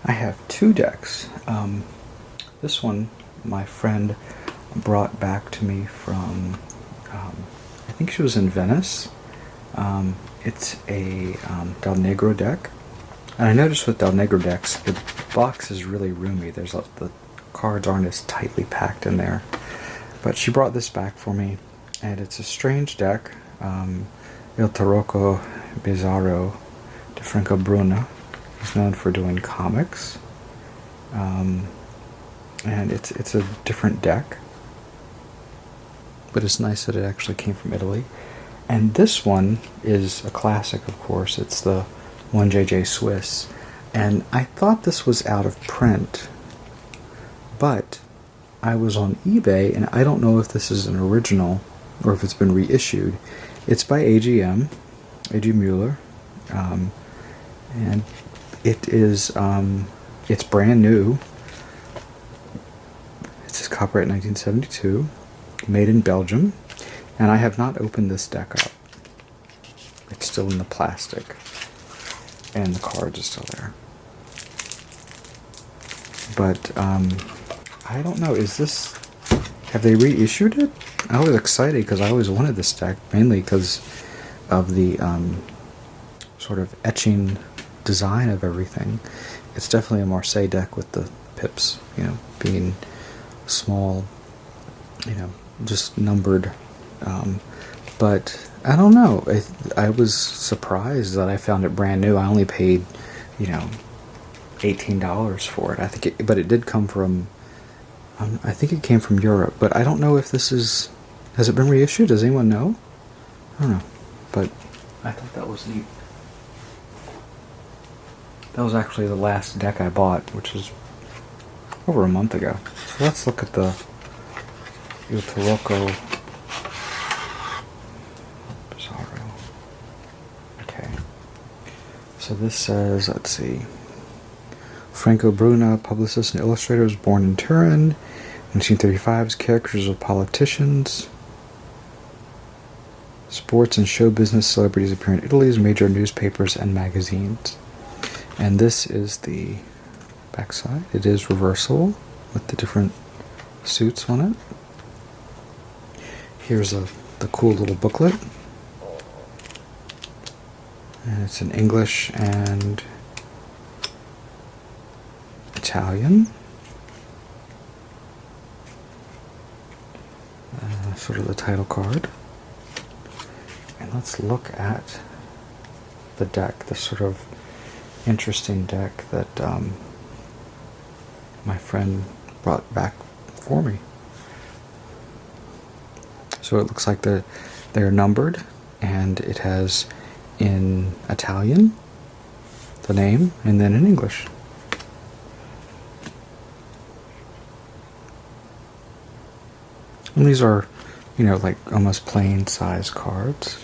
I have two decks. This one my friend brought back to me from, I think she was in Venice. It's a Del Negro deck. And I noticed with Del Negro decks, the box is really roomy. The cards aren't as tightly packed in there. But she brought this back for me, and it's a strange deck. Il Tarocco Bizzaro de Franco Bruna. He's known for doing comics. And it's a different deck. But it's nice that it actually came from Italy. And this one is a classic, of course. It's the 1JJ Swiss. And I thought this was out of print. But I was on eBay, and I don't know if this is an original or if it's been reissued. It's by AGM, AG Mueller. And it is, it's brand new. It says copyright 1972, made in Belgium. And I have not opened this deck up. It's still in the plastic. And the cards are still there. But, I don't know, have they reissued it? I was excited because I always wanted this deck, mainly because of the sort of etching design of everything. It's definitely a Marseille deck with the pips, being small, just numbered. But I don't know. I was surprised that I found it brand new. I only paid, $18 for it. But it did come from, I think it came from Europe. But I don't know if this is, has it been reissued? Does anyone know? I don't know. But I thought that was neat. That was actually the last deck I bought, which was over a month ago. So let's look at the Il Tarocco Bizzaro. Okay. So this says, let's see. Franco Bruna, publicist and illustrator, was born in Turin. 1935's characters of politicians. Sports and show business celebrities appear in Italy's major newspapers and magazines. And this is the backside. It is reversible with the different suits on it. Here's the cool little booklet. And it's in English and Italian. Sort of the title card. And let's look at the deck, the sort of interesting deck that my friend brought back for me. So it looks like they're numbered, and it has in Italian the name, and then in English. And these are, like almost plain size cards.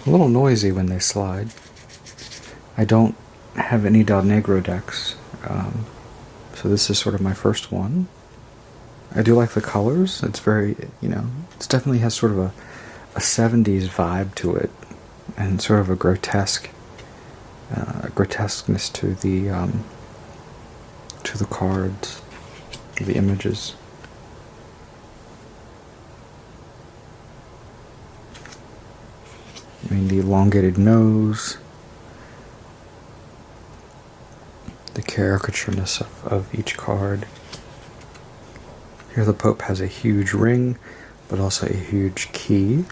A little noisy when they slide. I don't have any Del Negro decks, so this is sort of my first one. I do like the colors. It's very, it definitely has sort of a 70s vibe to it, and sort of a grotesqueness to the cards, the images. I mean, the elongated nose, the caricatureness of each card. Here the Pope has a huge ring, but also a huge key.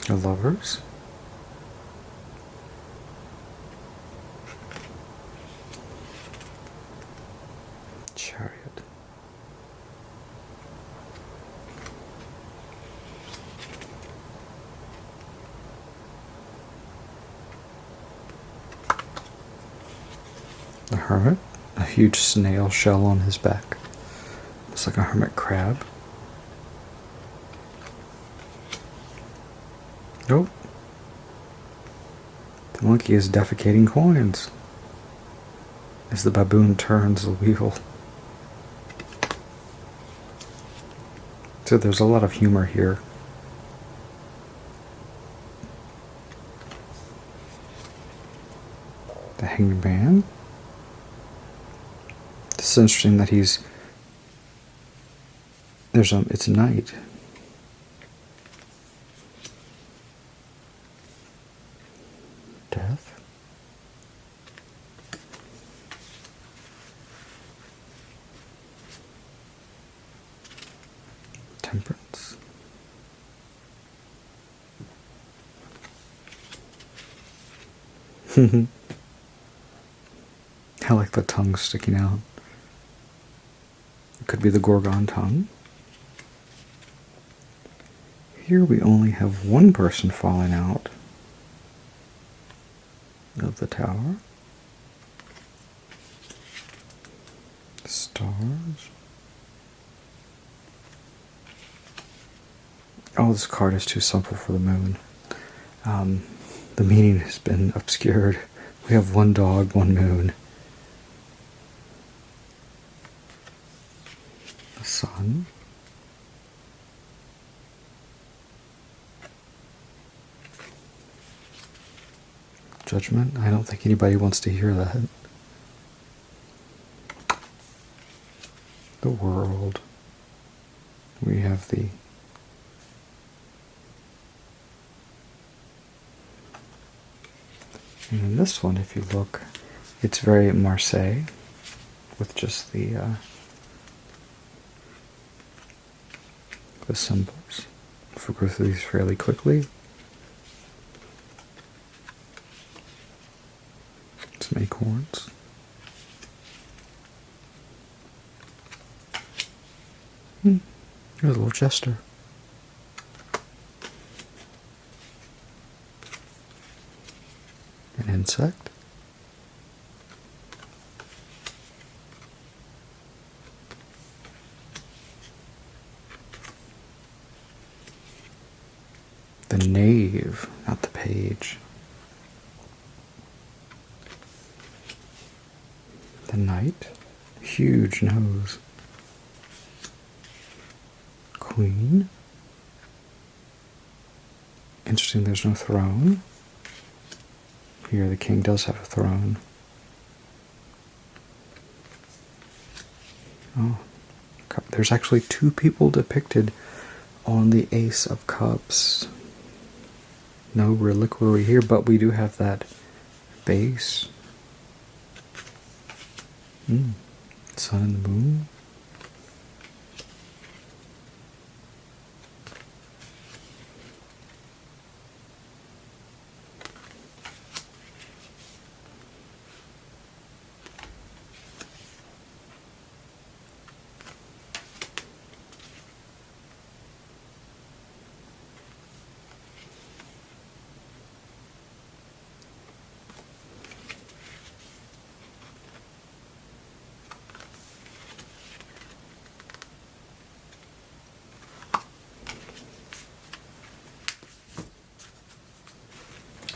The Lovers. Chariot. The Hermit, a huge snail shell on his back. It's like a hermit crab. Nope. The monkey is defecating coins as the baboon turns the wheel. It's So there's a lot of humor here. The Hanged Man. It's interesting that it's night. Death. Temperance. I like the tongue sticking out. It could be the Gorgon tongue. Here we only have one person falling out of the tower. Stars. Oh, this card is too simple for the moon. The meaning has been obscured. We have one dog, one moon. The sun. Judgment. I don't think anybody wants to hear that. The world. We have the and in this one, if you look, it's very Marseille with just the symbols. If we go through these fairly quickly, some acorns. There's a little jester. An insect. The knave, not the page. The knight, huge nose. Queen. Interesting, there's no throne. Here the king does have a throne. Oh, there's actually two people depicted on the Ace of Cups. No reliquary here, but we do have that base. Sun and the moon.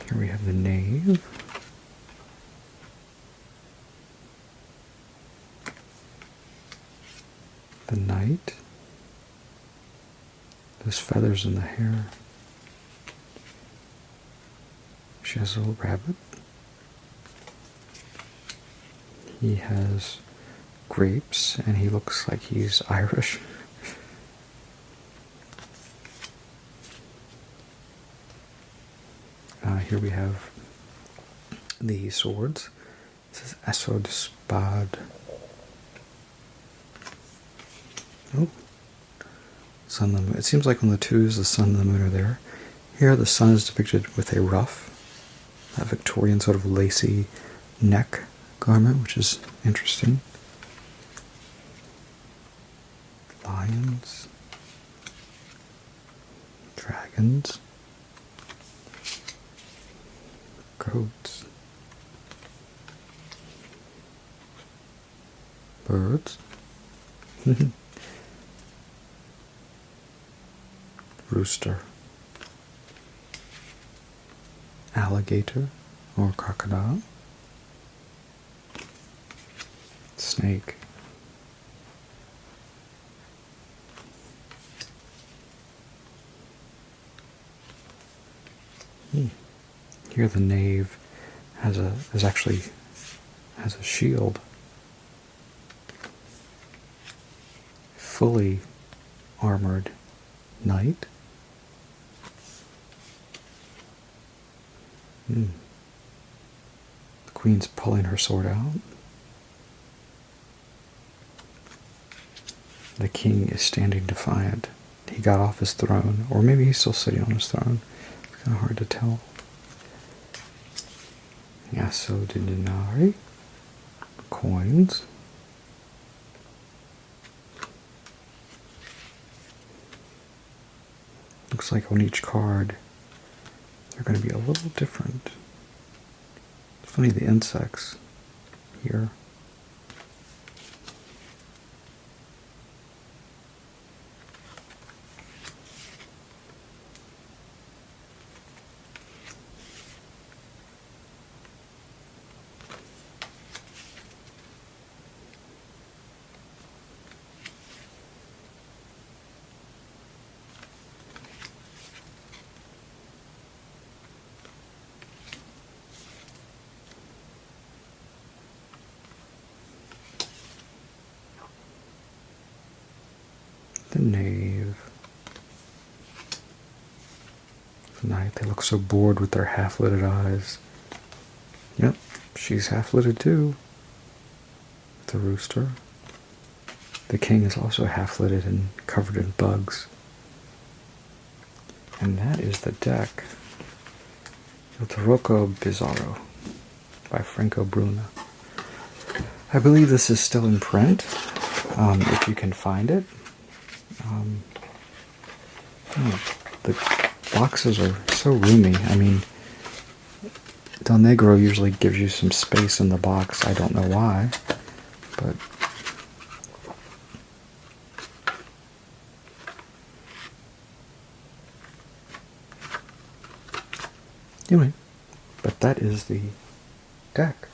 Here we have the knave. The knight. There's feathers in the hair. She has a little rabbit. He has grapes, and he looks like he's Irish. Here we have the swords. This is Assaut de Spade. Oh. Sun and the moon. It seems like on the twos, the sun and the moon are there. Here, the sun is depicted with a ruff, a Victorian sort of lacy neck garment, which is interesting. Lions. Dragons. Goats. Birds. Rooster. Alligator or crocodile. Snake. Here the knave has a shield. Fully armored knight. The queen's pulling her sword out. The king is standing defiant. He got off his throne, or maybe he's still sitting on his throne. It's kind of hard to tell. Yasso de denarii. Coins. Looks like on each card they're going to be a little different. It's funny, the insects here. The knave. The knight, they look so bored with their half-lidded eyes. Yep, she's half-lidded too. The rooster. The king is also half-lidded and covered in bugs. And that is the deck. Il Tarocco Bizzaro by Franco Bruna. I believe this is still in print, if you can find it. The boxes are so roomy. I mean, Del Negro usually gives you some space in the box. I don't know why, but anyway, but that is the deck.